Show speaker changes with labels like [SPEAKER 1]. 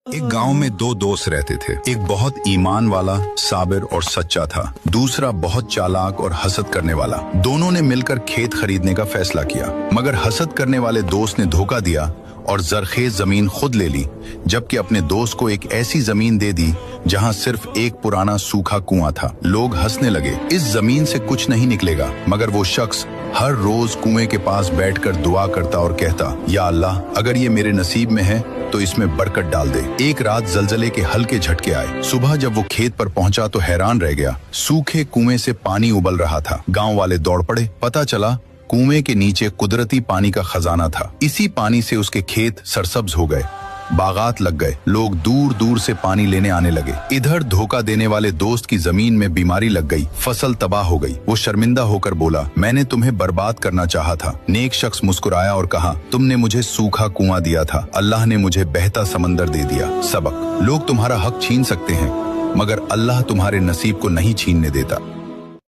[SPEAKER 1] एक गांव में दो दोस्त रहते थे। एक बहुत ईमान वाला, साबिर और सच्चा था। दूसरा बहुत चालाक और हसद करने वाला। दोनों ने मिलकर खेत खरीदने का फैसला किया, मगर हसद करने वाले दोस्त ने धोखा दिया और जरखेज जमीन खुद ले ली, जबकि अपने दोस्त को एक ऐसी जमीन दे दी जहां सिर्फ एक पुराना सूखा कुआं था। लोग हंसने लगे, इस जमीन से कुछ नहीं निकलेगा। मगर वो शख्स हर रोज कुएं के पास बैठकर दुआ करता और कहता, या अल्लाह, अगर ये मेरे नसीब में है तो इसमें बरकत डाल दे। एक रात जलजले के हल्के झटके आए। सुबह जब वो खेत पर पहुंचा तो हैरान रह गया। सूखे कुएं से पानी उबल रहा था। गांव वाले दौड़ पड़े। पता चला कुएं के नीचे कुदरती पानी का खजाना था। इसी पानी से उसके खेत सरसब्ज हो गए, बागात लग गए। लोग दूर दूर से पानी लेने आने लगे। इधर धोखा देने वाले दोस्त की जमीन में बीमारी लग गई, फसल तबाह हो गई। वो शर्मिंदा होकर बोला, मैंने तुम्हें बर्बाद करना चाहा था। नेक शख्स मुस्कुराया और कहा, तुमने मुझे सूखा कुआं दिया था, अल्लाह ने मुझे बहता समंदर दे दिया। सबक, लोग तुम्हारा हक छीन सकते हैं, मगर अल्लाह तुम्हारे नसीब को नहीं छीनने देता।